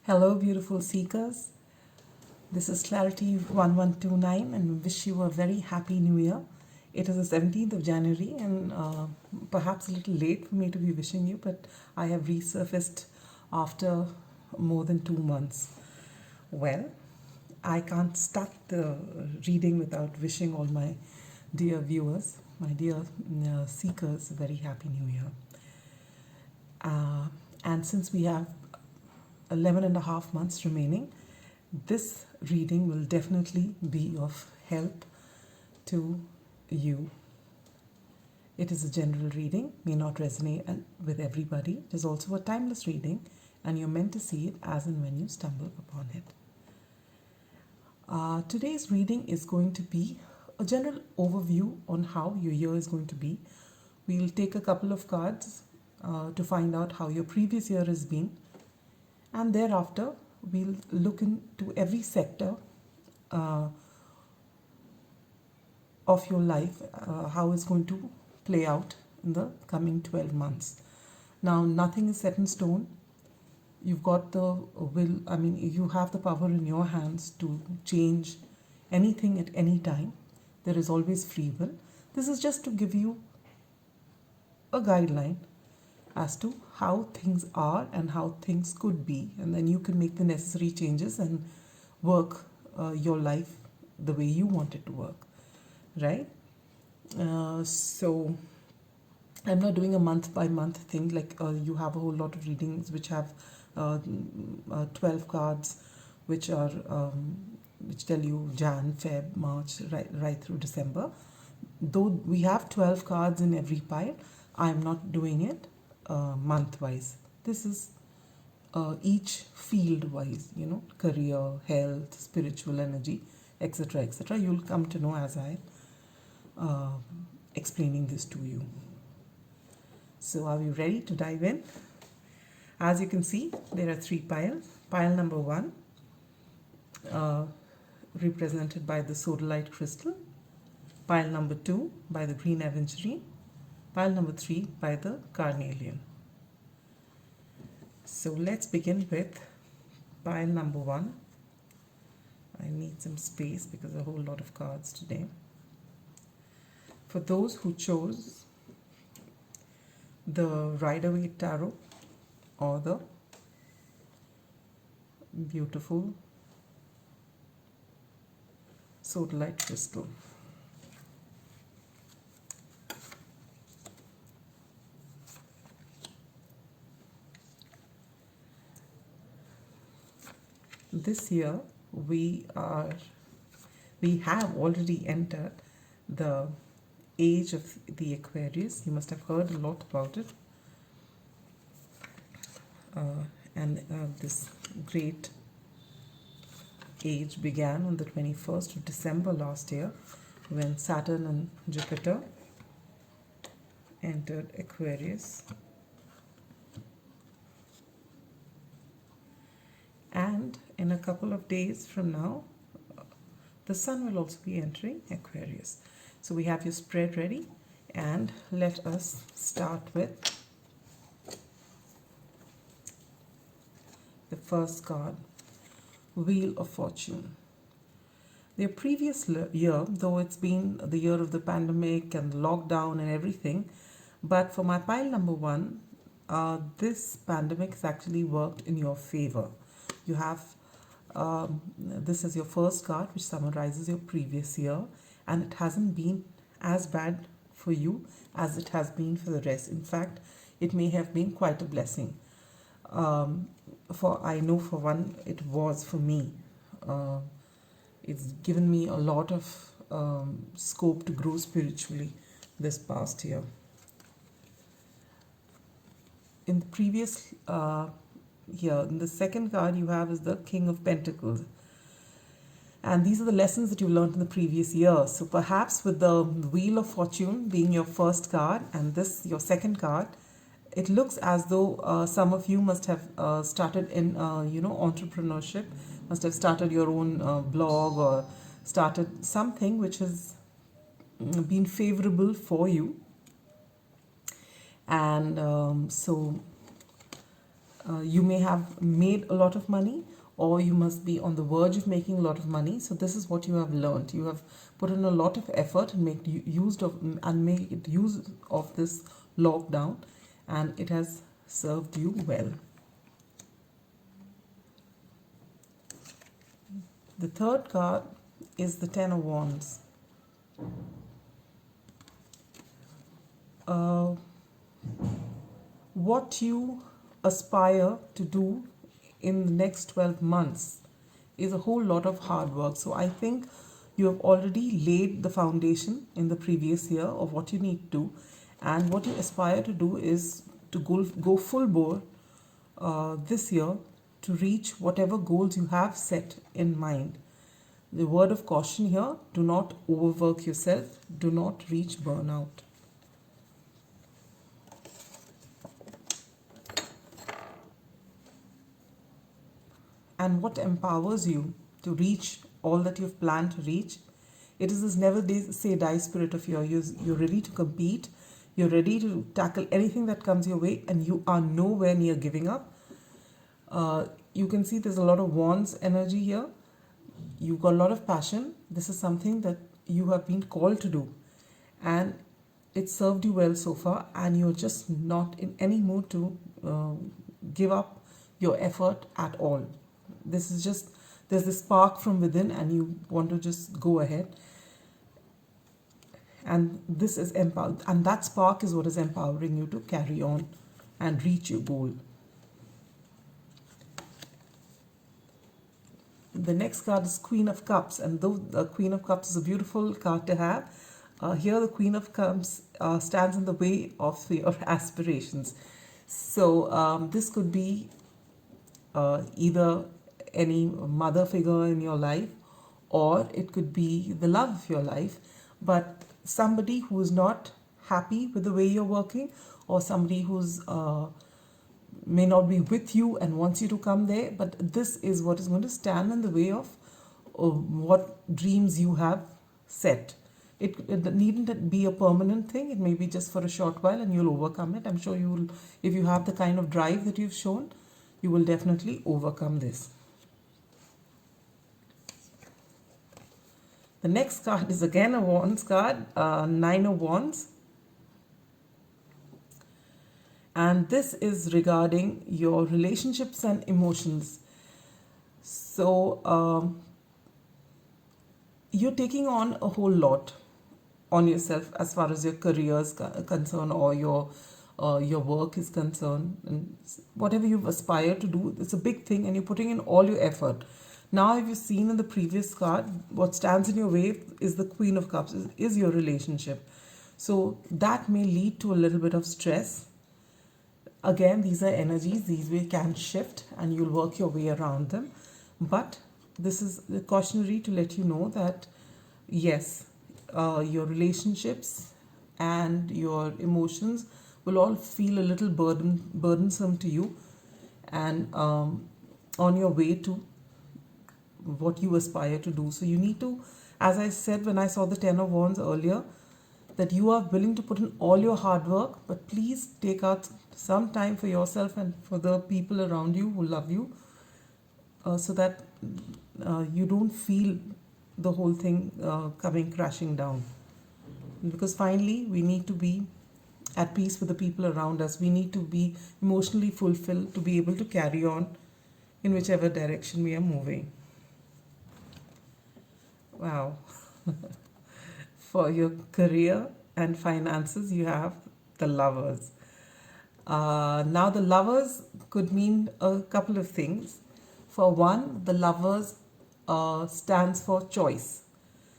Hello, beautiful seekers. This is Clarity 1129 and wish you a very happy new year. It is the 17th of January and perhaps a little late for me to be wishing you, but I have resurfaced after more than 2 months. Well, I can't start the reading without wishing all my dear viewers, my dear seekers, a very happy new year. And since we have 11 and a half months remaining, this reading will definitely be of help to you. It is a general reading, may not resonate with everybody. It is also a timeless reading, and you're meant to see it as and when you stumble upon it. Today's reading is going to be a general overview on how your year is going to be. We'll take a couple of cards to find out how your previous year has been, and thereafter we'll look into every sector of your life, how it's going to play out in the coming 12 months. Now, nothing is set in stone. You've got the will, you have the power in your hands to change anything at any time. There is always free will. This is just to give you a guideline as to how things are and how things could be, and then you can make the necessary changes and work your life the way you want it to work, right? So I'm not doing a month by month thing like you have a whole lot of readings which have 12 cards which are which tell you Jan, Feb, March, right through December. Though we have 12 cards in every pile, I'm not doing it month wise. This is each field wise, career, health, spiritual energy, etc., etc. You'll come to know as I explaining this to you. So are you ready to dive in? As you can see, there are 3 piles. Pile number 1 represented by the Sodalite crystal, pile number 2 by the green Aventurine, pile number 3 by the Carnelian. So let's begin with pile number 1. I need some space because a whole lot of cards today. For those who chose the Rider-Waite Tarot or the beautiful Sodalite crystal. This year we have already entered the age of the Aquarius. You must have heard a lot about it. This great age began on the 21st of December last year when Saturn and Jupiter entered Aquarius. And in a couple of days from now, the Sun will also be entering Aquarius. So we have your spread ready, and let us start with the first card, Wheel of Fortune. The previous year, though it's been the year of the pandemic and the lockdown and everything, but for my pile number 1, this pandemic has actually worked in your favor. You have, this is your first card which summarizes your previous year, and it hasn't been as bad for you as it has been for the rest. In fact, it may have been quite a blessing. For I know for one, it was for me. It's given me a lot of scope to grow spiritually this past year. In the previous here, in the second card you have is the King of Pentacles. And these are the lessons that you learned in the previous year. So perhaps with the Wheel of Fortune being your first card and this your second card, it looks as though some of you must have started in entrepreneurship, must have started your own blog or started something which has been favorable for you. And You may have made a lot of money, or you must be on the verge of making a lot of money. So this is what you have learned. You have put in a lot of effort and make use of this lockdown, and it has served you well. The third card is the Ten of Wands. What you aspire to do in the next 12 months is a whole lot of hard work. So I think you have already laid the foundation in the previous year of what you need to do, and what you aspire to do is to go full bore this year to reach whatever goals you have set in mind. The word of caution here: do not overwork yourself, do not reach burnout. And what empowers you to reach all that you've planned to reach? It is this never say die spirit of yours. You're ready to compete, you're ready to tackle anything that comes your way, and you are nowhere near giving up. You can see there's a lot of wands energy here. You've got a lot of passion. This is something that you have been called to do, and it served you well so far, and you're just not in any mood to give up your effort at all. This is just, there's this spark from within, and you want to just go ahead. And this is empowered, and that spark is what is empowering you to carry on and reach your goal. The next card is Queen of Cups, and though the Queen of Cups is a beautiful card to have, here the Queen of Cups stands in the way of your aspirations. So this could be either any mother figure in your life, or it could be the love of your life, but somebody who is not happy with the way you're working, or somebody who's may not be with you and wants you to come there, but this is what is going to stand in the way of what dreams you have set. It needn't be a permanent thing. It may be just for a short while, and you'll overcome it. I'm sure you will. If you have the kind of drive that you've shown, you will definitely overcome this. The next card is again a Wands card, Nine of Wands. And this is regarding your relationships and emotions. So you're taking on a whole lot on yourself as far as your career is concerned, or your work is concerned, and whatever you've aspired to do, it's a big thing, and you're putting in all your effort. Now, if you've seen in the previous card, what stands in your way is the Queen of Cups, is your relationship. So that may lead to a little bit of stress. Again, these are energies, these way can shift, and you'll work your way around them. But this is the cautionary to let you know that yes, your relationships and your emotions will all feel a little burdensome to you, and on your way to what you aspire to do. So you need to, as I said when I saw the Ten of Wands earlier, that you are willing to put in all your hard work, but please take out some time for yourself and for the people around you who love you, so that you don't feel the whole thing coming crashing down. Because finally, we need to be at peace with the people around us. We need to be emotionally fulfilled to be able to carry on in whichever direction we are moving. Wow. For your career and finances, you have the Lovers. Now, the Lovers could mean a couple of things. For one, the Lovers stands for choice.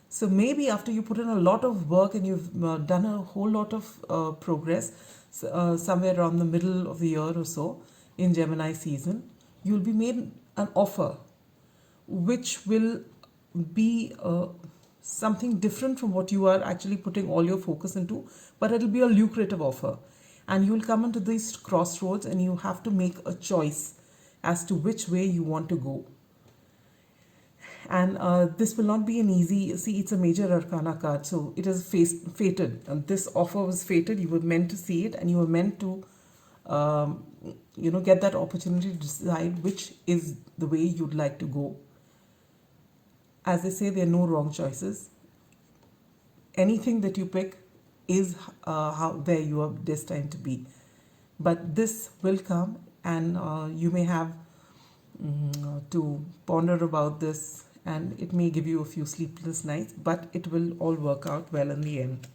So maybe after you put in a lot of work and you've done a whole lot of progress, somewhere around the middle of the year or so in Gemini season, you'll be made an offer which will be something different from what you are actually putting all your focus into, but it'll be a lucrative offer. And you'll come into these crossroads, and you have to make a choice as to which way you want to go. And this will not be an easy, see, it's a major arcana card, so it is fated. And this offer was fated. You were meant to see it, and you were meant to um, get that opportunity to decide which is the way you'd like to go. As they say, there are no wrong choices. Anything that you pick is where you are destined to be. But this will come, and you may have to ponder about this, and it may give you a few sleepless nights, but it will all work out well in the end.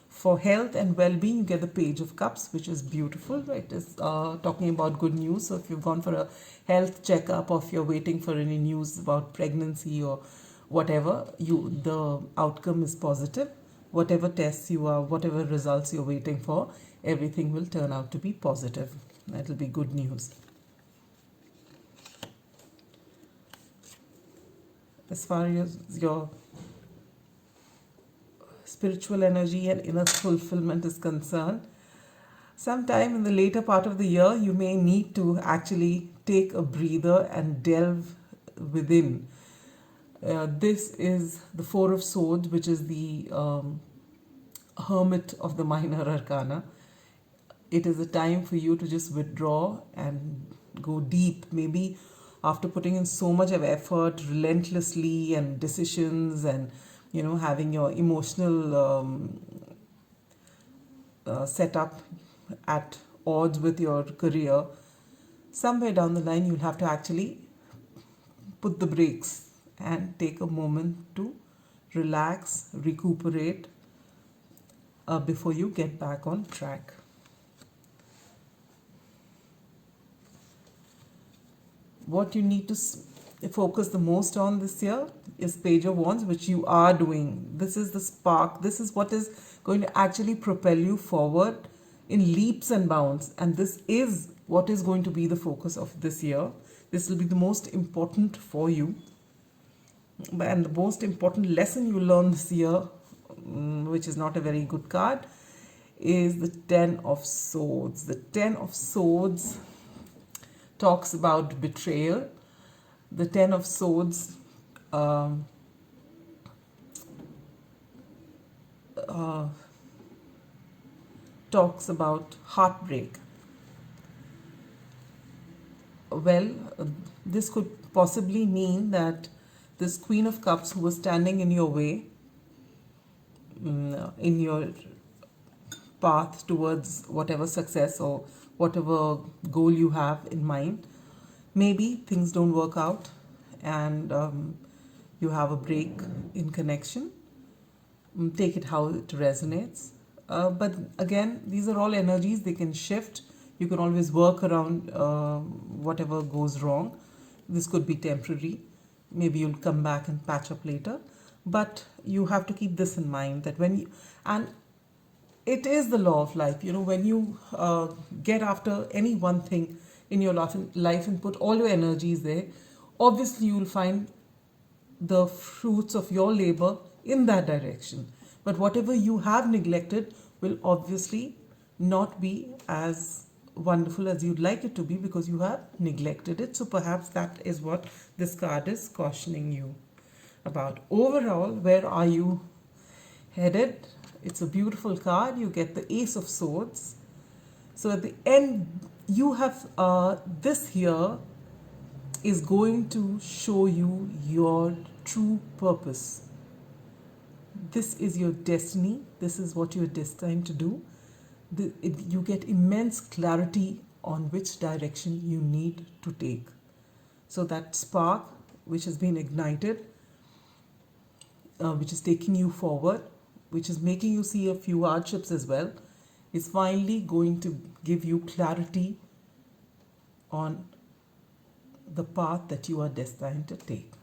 For health and well-being, you get the Page of Cups, which is beautiful. It is talking about good news. So if you've gone for a health checkup, or if you're waiting for any news about pregnancy or whatever, the outcome is positive. Whatever tests whatever results you're waiting for, everything will turn out to be positive. That'll be good news. As far as your spiritual energy and inner fulfillment is concerned, sometime in the later part of the year, you may need to actually take a breather and delve within. This is the Four of Swords, which is the hermit of the minor arcana. It is a time for you to just withdraw and go deep. Maybe after putting in so much of effort relentlessly and decisions, and having your emotional setup at odds with your career, somewhere down the line you'll have to actually put the brakes and take a moment to relax, recuperate before you get back on track. What you need to focus the most on this year is Page of Wands, which you are doing. This is the spark. This is what is going to actually propel you forward in leaps and bounds. And this is what is going to be the focus of this year. This will be the most important for you. And the most important lesson you learn this year, which is not a very good card, is the Ten of Swords. The Ten of Swords talks about betrayal. The Ten of Swords talks about heartbreak. Well, this could possibly mean that this Queen of Cups, who was standing in your way, in your path towards whatever success or whatever goal you have in mind, maybe things don't work out, and you have a break in connection. Take it how it resonates. But again, these are all energies. They can shift. You can always work around whatever goes wrong. This could be temporary. Maybe you'll come back and patch up later. But you have to keep this in mind, that and it is the law of life. When you get after any one thing in your life and put all your energies there, obviously you will find the fruits of your labor in that direction. But whatever you have neglected will obviously not be as wonderful as you'd like it to be, because you have neglected it. So perhaps that is what this card is cautioning you about. Overall, where are you headed? It's a beautiful card. You get the Ace of Swords. So at the end, you have this here is going to show you your true purpose. This is your destiny. This is what you're destined to do. You get immense clarity on which direction you need to take. So that spark which has been ignited, which is taking you forward, which is making you see a few hardships as well, is finally going to give you clarity on the path that you are destined to take.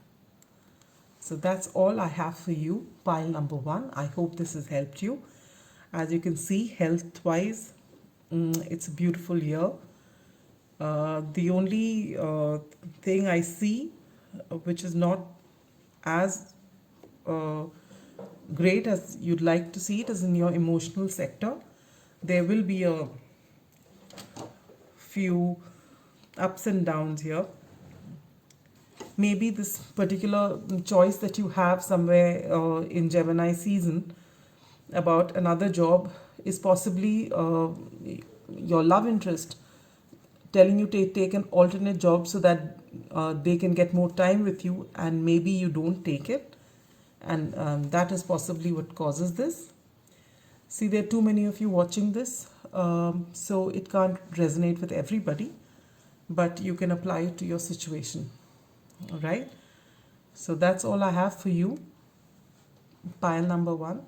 So that's all I have for you, pile number 1. I hope this has helped you. As you can see, health-wise, it's a beautiful year. The only thing I see, which is not as great as you'd like to see it, is in your emotional sector. There will be a few ups and downs here. Maybe this particular choice that you have somewhere in Gemini season about another job is possibly your love interest telling you to take an alternate job so that they can get more time with you, and maybe you don't take it, and that is possibly what causes this. See, there are too many of you watching this, so it can't resonate with everybody, but you can apply it to your situation. All right, so that's all I have for you. Pile number 1.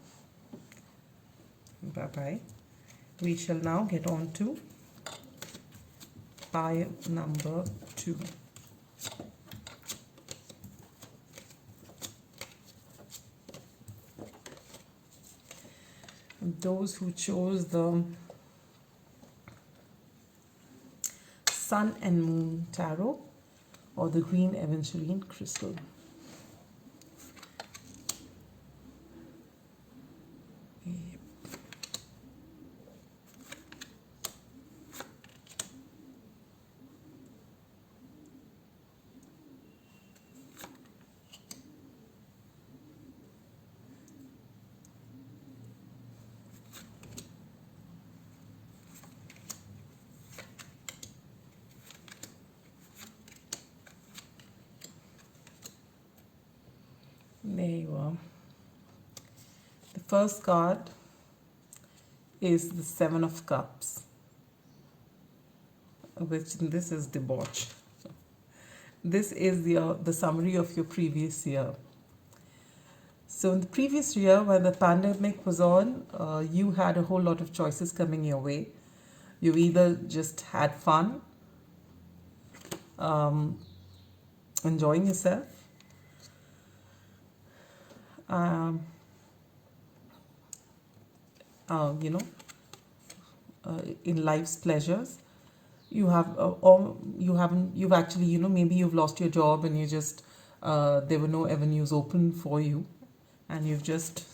Bye bye. We shall now get on to pile number 2. Those who chose the Sun and Moon Tarot or the green Aventurine crystal. There you are. The first card is the 7 of Cups, which this is debauch. This is the summary of your previous year. So in the previous year, when the pandemic was on, you had a whole lot of choices coming your way. You either just had fun, enjoying yourself, in life's pleasures. You have, or you've actually, maybe you've lost your job and you just, there were no avenues open for you, and you've just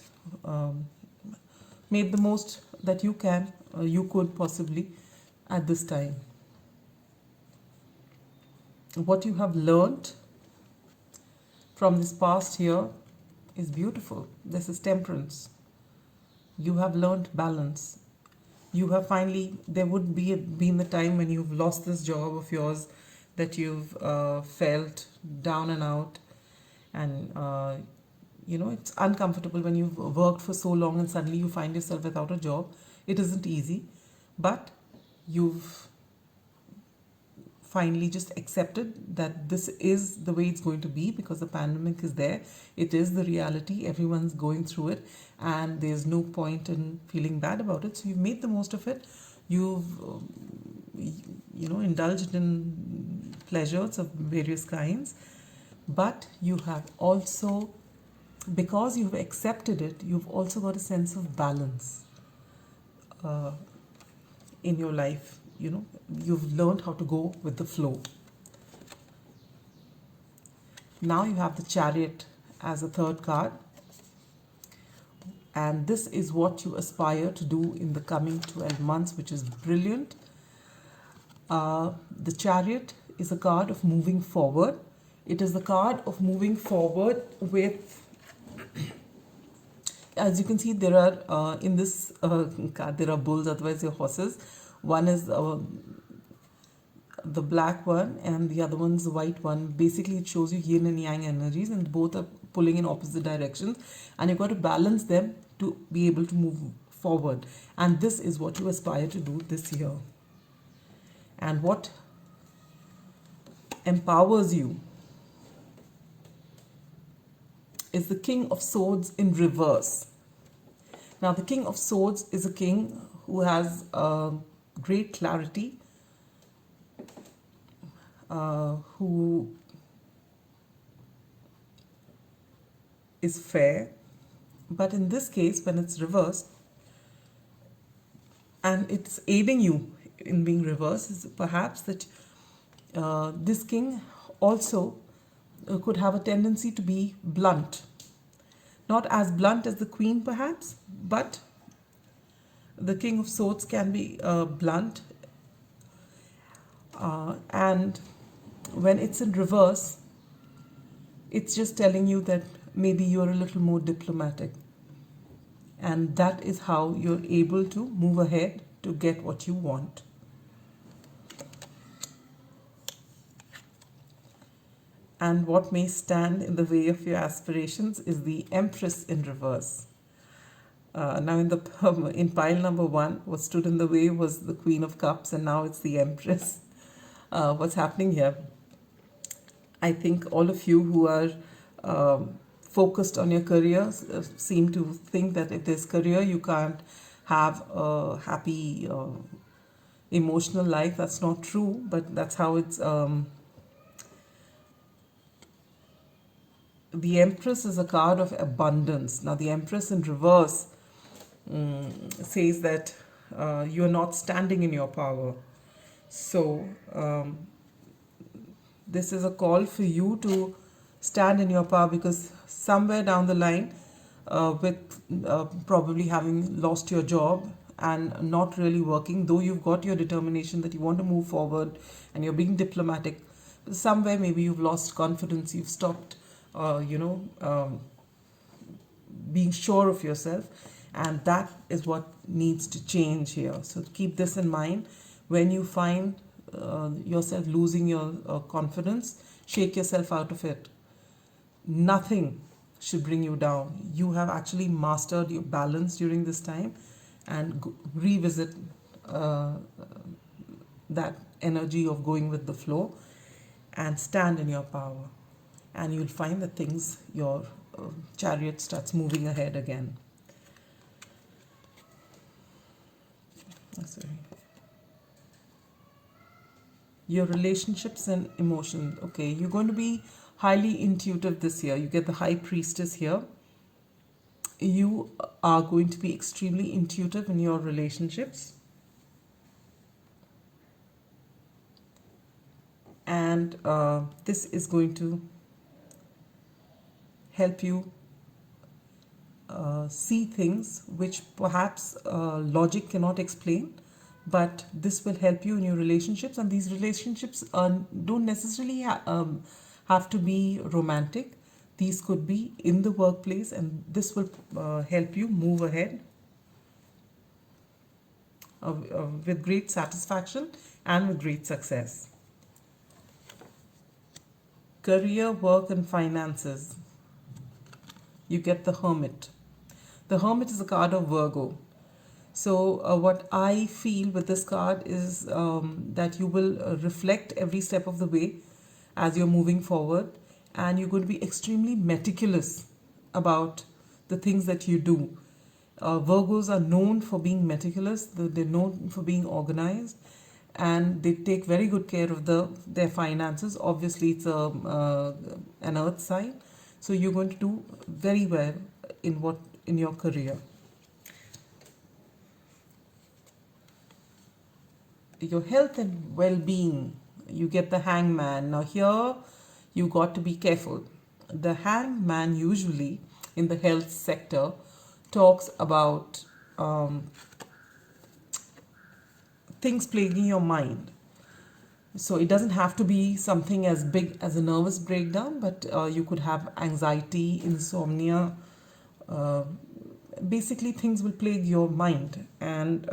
made the most that you can, you could possibly at this time. What you have learned from this past year is beautiful. This is Temperance. You have learned balance. You have finally, there would been the time when you've lost this job of yours that you've felt down and out, and it's uncomfortable when you've worked for so long and suddenly you find yourself without a job. It isn't easy, but you've finally just accepted that this is the way it's going to be because the pandemic is there. It is the reality. Everyone's going through it, and there's no point in feeling bad about it. So you've made the most of it. You've indulged in pleasures of various kinds, but you have also, because you've accepted it, you've also got a sense of balance in your life. You've learned how to go with the flow. Now you have the Chariot as a third card, and this is what you aspire to do in the coming 12 months, which is brilliant. The Chariot is a card of moving forward. It is the card of moving forward with, as you can see, there are in this card there are bulls, otherwise they're horses. One is the black one and the other one's the white one. Basically, it shows you yin and yang energies, and both are pulling in opposite directions, and you've got to balance them to be able to move forward. And this is what you aspire to do this year. And what empowers you is the King of Swords in reverse. Now, the King of Swords is a king who has great clarity, who is fair, but in this case, when it's reversed, and it's aiding you in being reversed, is perhaps that this king also could have a tendency to be blunt. Not as blunt as the Queen perhaps, but the King of Swords can be blunt, and when it's in reverse, it's just telling you that maybe you're a little more diplomatic, And that is how you're able to move ahead to get what you want. And what may stand in the way of your aspirations is the Empress in reverse. Now in pile number 1, what stood in the way was the Queen of Cups, and now it's the Empress. What's happening here? I think all of you who are focused on your career seem to think that if there's career, you can't have a happy emotional life. That's not true, but that's how it's. The Empress is a card of abundance. Now, the Empress in reverse says that you're not standing in your power. So, this is a call for you to stand in your power, because somewhere down the line, with probably having lost your job and not really working, though you've got your determination that you want to move forward and you're being diplomatic, somewhere maybe you've lost confidence, you've stopped being sure of yourself, and that is what needs to change here. So keep this in mind. When you find yourself losing your confidence, shake yourself out of it. Nothing should bring you down. You have actually mastered your balance during this time, and revisit that energy of going with the flow and stand in your power. And you'll find that your chariot starts moving ahead again. Sorry. Your relationships and emotions. Okay, you're going to be highly intuitive this year. You get the High Priestess here. You are going to be extremely intuitive in your relationships. And this is going to help you see things which perhaps logic cannot explain, but this will help you in your relationships. And these relationships don't necessarily have to be romantic. These could be in the workplace, and this will help you move ahead with great satisfaction and with great success. Career, work, and finances. You get the Hermit. The Hermit is a card of Virgo. So what I feel with this card is that you will reflect every step of the way as you're moving forward, and you're going to be extremely meticulous about the things that you do. Virgos are known for being meticulous. They're known for being organized, and they take very good care of their finances. Obviously, it's an earth sign, so you're going to do very well in your career. Your health and well-being. You get the Hangman. Now here, you got to be careful. The Hangman usually in the health sector talks about things plaguing your mind. So it doesn't have to be something as big as a nervous breakdown, but you could have anxiety, insomnia. Basically, things will plague your mind, and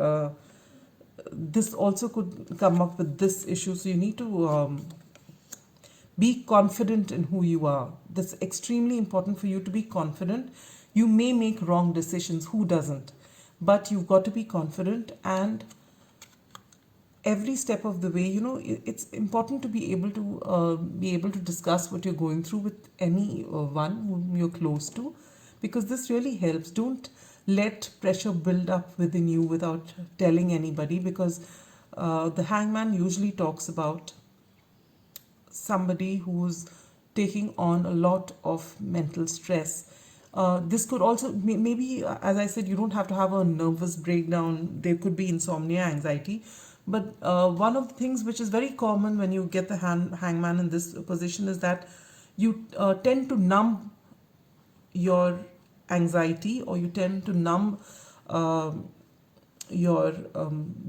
this also could come up with this issue. So you need to be confident in who you are. That's extremely important for you to be confident. You may make wrong decisions. Who doesn't? But you've got to be confident, and every step of the way, it's important to be able to discuss what you're going through with anyone whom you're close to, because this really helps. Don't let pressure build up within you without telling anybody, because the Hangman usually talks about somebody who's taking on a lot of mental stress. This could also, maybe, as I said, you don't have to have a nervous breakdown. There could be insomnia, anxiety. But one of the things which is very common when you get the Hangman in this position is that you tend to numb your anxiety, or you tend to numb your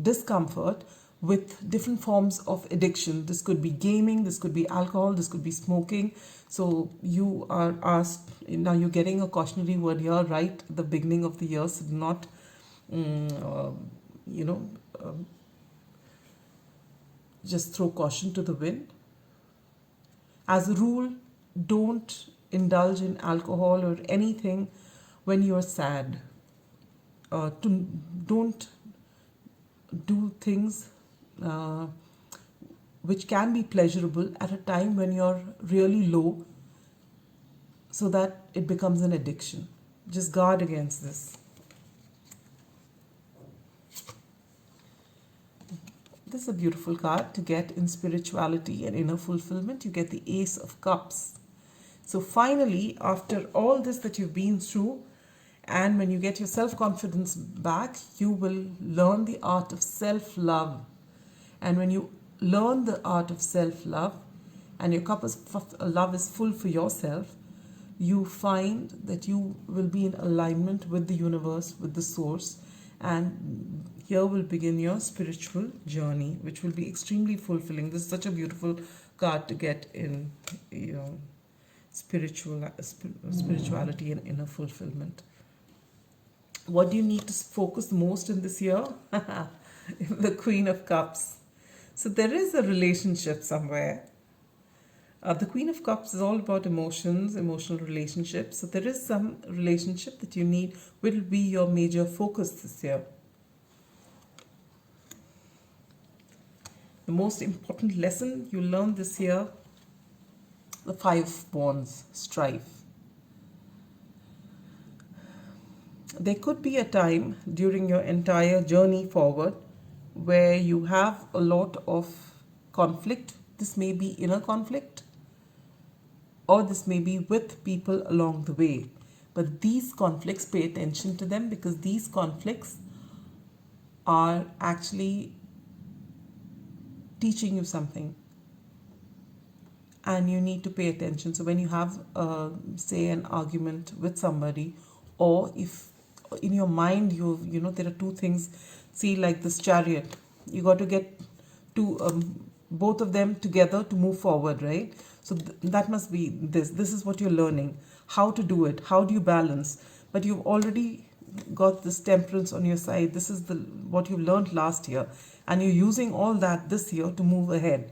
discomfort with different forms of addiction. This could be gaming, this could be alcohol, this could be smoking. So you are asked, now you're getting a cautionary word here right at the beginning of the year, so do not, you know, just throw caution to the wind. As a rule, don't indulge in alcohol or anything when you're sad. Don't do things which can be pleasurable at a time when you're really low, so that it becomes an addiction. Just guard against this. This is a beautiful card to get in spirituality and inner fulfillment. You get the Ace of Cups. So finally, after all this that you've been through, and when you get your self-confidence back, you will learn the art of self-love. And when you learn the art of self-love, and your cup of love is full for yourself, you find that you will be in alignment with the universe, with the source, and here will begin your spiritual journey, which will be extremely fulfilling. This is such a beautiful card to get in, you know, spirituality and inner fulfillment. What do you need to focus most in this year? The Queen of Cups. So there is a relationship somewhere. The Queen of Cups is all about emotions, emotional relationships. So there is some relationship that you need, will be your major focus this year. The most important lesson you learn this year, the 5 Wands, strife. There could be a time during your entire journey forward where you have a lot of conflict. This may be inner conflict, or this may be with people along the way. But these conflicts, pay attention to them, because these conflicts are actually teaching you something. And you need to pay attention. So when you have, say, an argument with somebody, or if in your mind you know there are 2 things, see, like this Chariot, you got to get both of them together to move forward, right? So that must be this is what you're learning, how to do it, how do you balance. But you've already got this Temperance on your side. This is what you learned last year, and you're using all that this year to move ahead.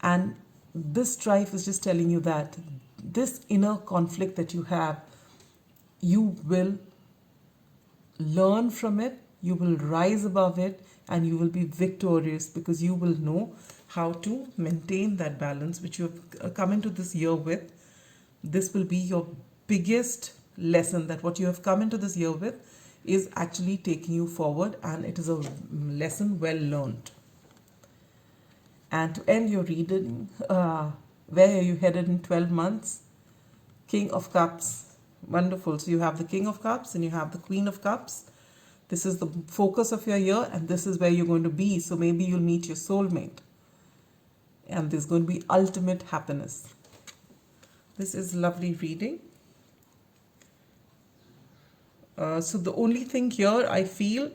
And this strife is just telling you that this inner conflict that you have, you will learn from it, you will rise above it, and you will be victorious, because you will know how to maintain that balance which you have come into this year with. This will be your biggest lesson, that what you have come into this year with is actually taking you forward, and it is a lesson well learned. And to end your reading, where are you headed in 12 months? King of Cups. Wonderful. So you have the King of Cups and you have the Queen of Cups. This is the focus of your year, and this is where you're going to be. So maybe you'll meet your soulmate, and there's going to be ultimate happiness. This is lovely reading. So the only thing here I feel,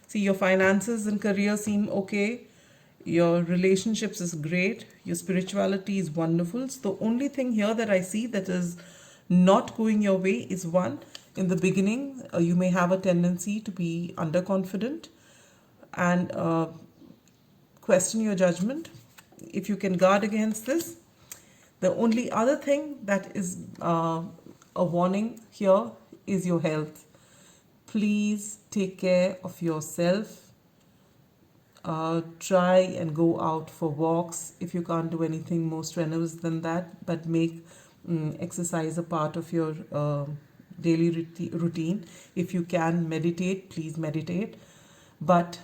see, your finances and career seem okay. Your relationships is great. Your spirituality is wonderful. So the only thing here that I see that is not going your way is, one, in the beginning, you may have a tendency to be underconfident and question your judgment. If you can guard against this. The only other thing that is a warning here is your health. Please take care of yourself. Try and go out for walks if you can't do anything more strenuous than that, but make exercise a part of your daily routine. If you can meditate, please meditate, but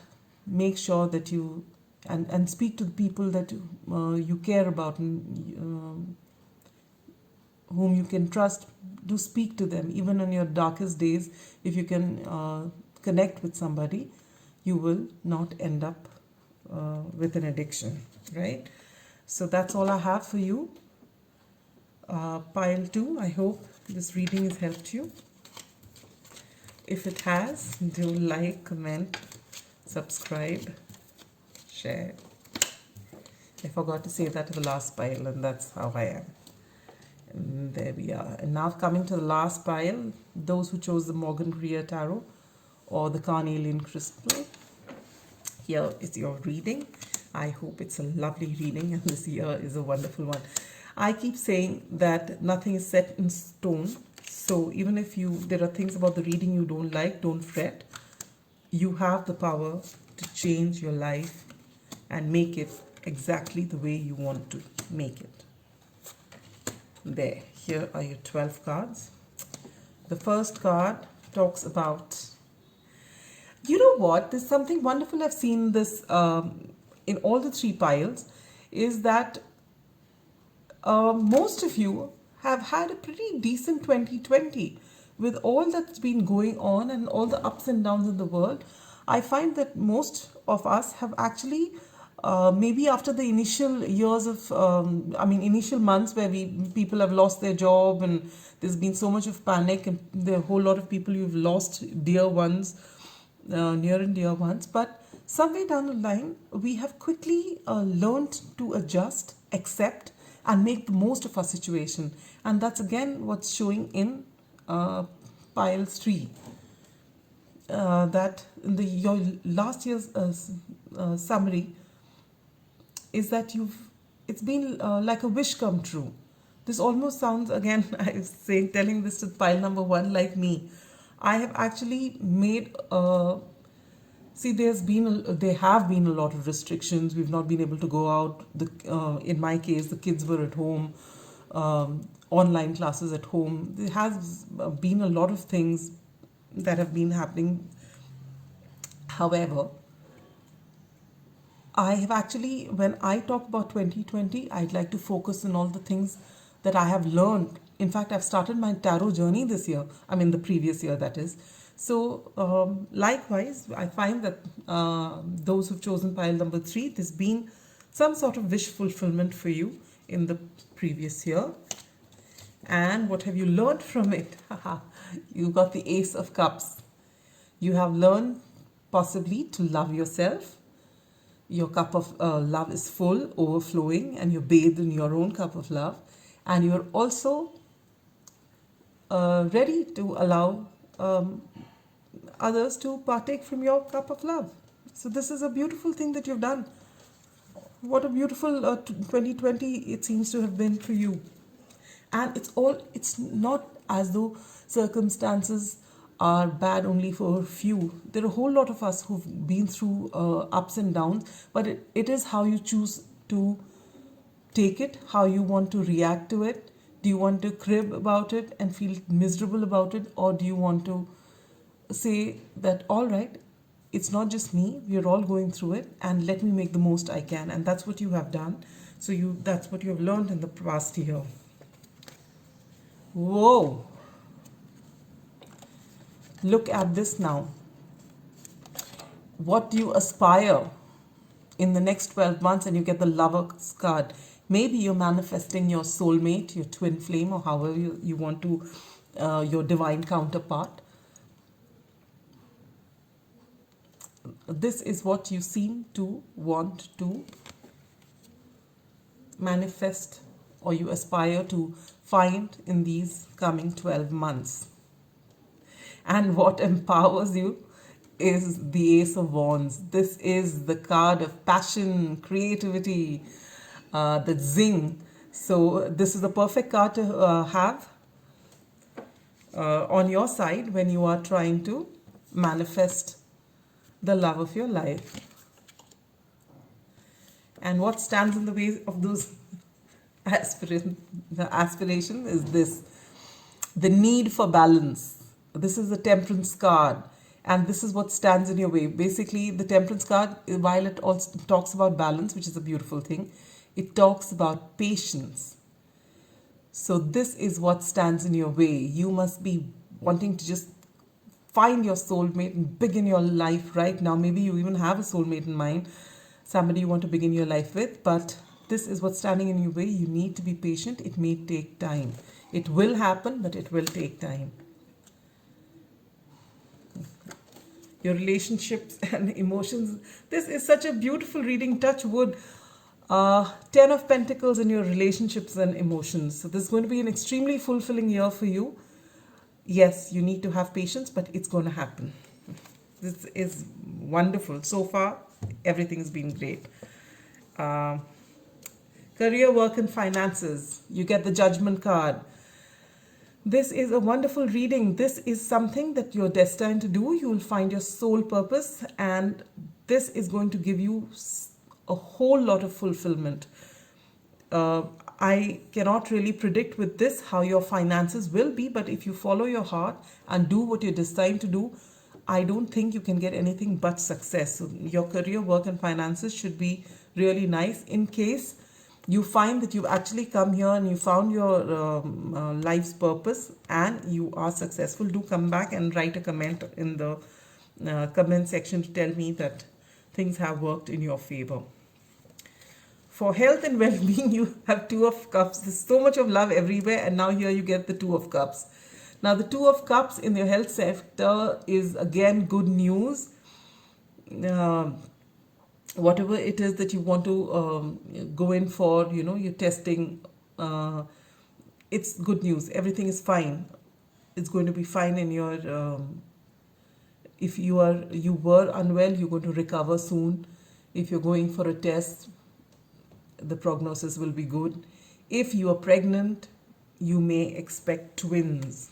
make sure that you and speak to the people that you care about and whom you can trust. Do speak to them even on your darkest days. If you can connect with somebody, you will not end up with an addiction, right? So that's all I have for you. Pile 2, I hope this reading has helped you. If it has, do like, comment, subscribe, share. I forgot to say that to the last pile, and that's how I am. And there we are. And now coming to the last pile, those who chose the Morgan Greer Tarot or the Carnelian Crystal. Here is your reading. I hope it's a lovely reading, and this year is a wonderful one. I keep saying that nothing is set in stone. So even if there are things about the reading you don't like, don't fret. You have the power to change your life and make it exactly the way you want to make it. There, here are your 12 cards. The first card talks about, you know what, there's something wonderful I've seen this in all the three piles, is that most of you have had a pretty decent 2020 with all that's been going on and all the ups and downs in the world. I find that most of us have actually maybe after the initial years of initial months where people have lost their job and there's been so much of panic, and there are a whole lot of people who've lost dear ones, near and dear ones, but somewhere down the line we have quickly learned to adjust, accept, and make the most of our situation. And that's again what's showing in pile 3. That in your last year's summary is that it's been like a wish come true. This almost sounds, again, I was telling this to pile number 1, like me. I have actually made there have been a lot of restrictions. We've not been able to go out. In my case, the kids were at home, online classes at home. There has been a lot of things that have been happening. However, I have actually, when I talk about 2020, I'd like to focus on all the things that I have learned. In fact, I've started my tarot journey this year. The previous year, that is. So likewise, I find that those who've chosen pile number 3, there's been some sort of wish fulfillment for you in the previous year. And what have you learned from it? You got the Ace of Cups. You have learned possibly to love yourself. Your cup of love is full, overflowing, and you're bathed in your own cup of love. And you're also ready to allow others to partake from your cup of love. So this is a beautiful thing that you've done. What a beautiful 2020 it seems to have been for you. And it's not as though circumstances are bad only for a few. There are a whole lot of us who've been through ups and downs, but it is how you choose to take it, how you want to react to it. Do you want to crib about it and feel miserable about it, or do you want to say that, all right, it's not just me, we're all going through it, and let me make the most I can? And that's what you have done. So that's what you have learned in the past year. Whoa! Look at this now. What do you aspire in the next 12 months? And you get the Lover's card. Maybe you're manifesting your soulmate, your twin flame, or however you want to, your divine counterpart. This is what you seem to want to manifest, or you aspire to find in these coming 12 months. And what empowers you is the Ace of Wands. This is the card of passion, creativity, the zing. So this is the perfect card to have on your side when you are trying to manifest the love of your life. And what stands in the way of those aspiration is this: the need for balance. This is the Temperance card, and this is what stands in your way. Basically, the Temperance card, while it also talks about balance, which is a beautiful thing, it talks about patience. So this is what stands in your way. You must be wanting to just find your soulmate and begin your life right now. Maybe you even have a soulmate in mind, somebody you want to begin your life with, but this is what's standing in your way. You need to be patient. It may take time. It will happen, but it will take time. your relationships and emotions. This is such a beautiful reading. Touch wood. 10 of Pentacles in your relationships and emotions. So this is going to be an extremely fulfilling year for you. Yes, you need to have patience, but it's going to happen. This is wonderful. So far, everything's been great. Uh, Career, work, and finances. You get the Judgment card. This is a wonderful reading. This is something that you're destined to do. You will find your soul purpose, and this is going to give you a whole lot of fulfillment. I cannot really predict with this how your finances will be, but if you follow your heart and do what you're destined to do, I don't think you can get anything but success. So your career, work, and finances should be really nice. In case you find that you've actually come here and you found your life's purpose and you are successful, do come back and write a comment in the comment section to tell me that things have worked in your favor. For health and well-being, you have Two of Cups. There's so much of love everywhere, and now here you get the Two of Cups. Now, the Two of Cups in your health sector is again good news. Whatever it is that you want to go in for, you're testing, it's good news. Everything is fine. It's going to be fine in your, if you were unwell, you're going to recover soon. If you're going for a test, the prognosis will be good. If you are pregnant, you may expect twins.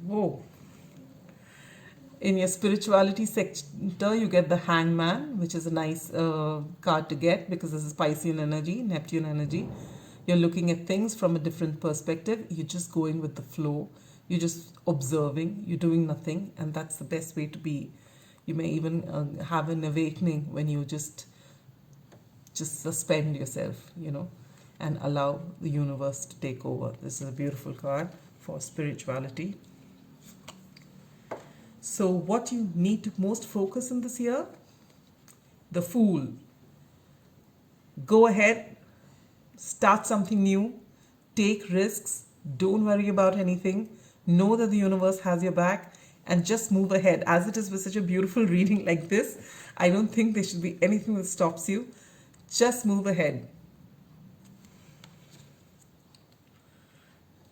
Whoa. In your spirituality sector, you get the Hangman, which is a nice card to get because this is Piscean energy, Neptune energy. You're looking at things from a different perspective. You're just going with the flow. You're just observing. You're doing nothing. And that's the best way to be. You may even have an awakening when you just suspend yourself, and allow the universe to take over. This is a beautiful card for spirituality. So what you need to most focus in this year? The Fool. Go ahead, start something new, take risks, don't worry about anything, know that the universe has your back, and just move ahead. As it is with such a beautiful reading like this, I don't think there should be anything that stops you. Just move ahead.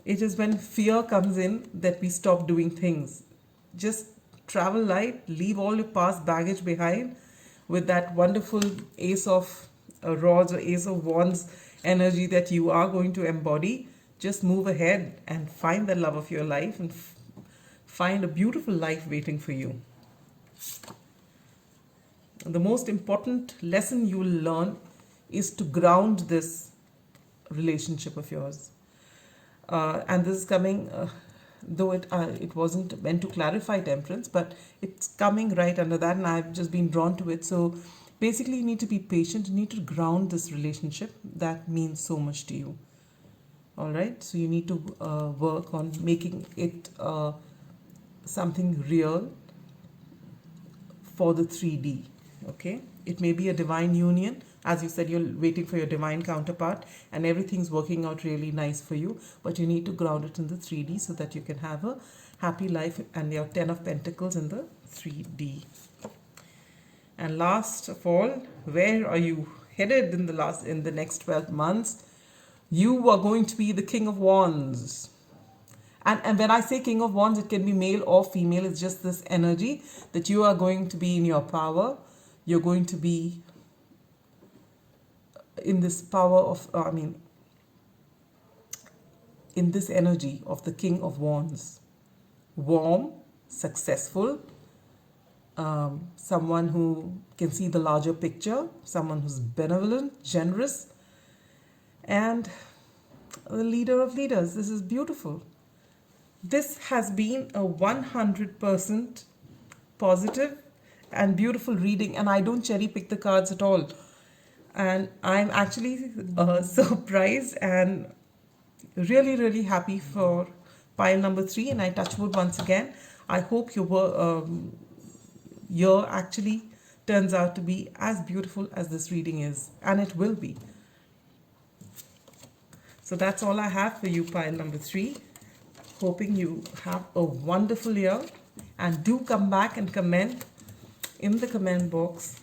It is when fear comes in that we stop doing things. Just travel light, leave all your past baggage behind with that wonderful Ace of Rods or Ace of Wands energy that you are going to embody. Just move ahead and find the love of your life and find a beautiful life waiting for you. The most important lesson you will learn is to ground this relationship of yours. And this is coming, though it wasn't meant to clarify temperance, but it's coming right under that, and I've just been drawn to it. So basically, you need to be patient. You need to ground this relationship that means so much to you. All right? So you need to work on making it something real for the 3D. Okay? It may be a divine union. As you said, you're waiting for your divine counterpart and everything's working out really nice for you, but you need to ground it in the 3D so that you can have a happy life and your 10 of Pentacles in the 3D. And last of all, where are you headed in the next 12 months? You are going to be the King of Wands. And when I say King of Wands, it can be male or female. It's just this energy that you are going to be in your power. You're going to be in this power of, in this energy of the King of Wands. Warm, successful, someone who can see the larger picture, someone who's benevolent, generous, and the leader of leaders. This is beautiful. This has been a 100% positive and beautiful reading, and I don't cherry pick the cards at all. And I'm actually surprised and really, really happy for pile number 3. And I touch wood once again. I hope your year actually turns out to be as beautiful as this reading is, and it will be. So that's all I have for you, pile number 3. Hoping you have a wonderful year, and do come back and comment in the comment box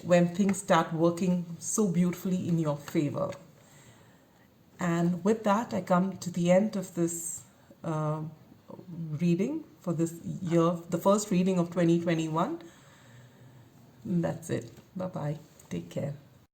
when things start working so beautifully in your favor. And with that, I come to the end of this reading for this year, the first reading of 2021. That's it. Bye bye. Take care.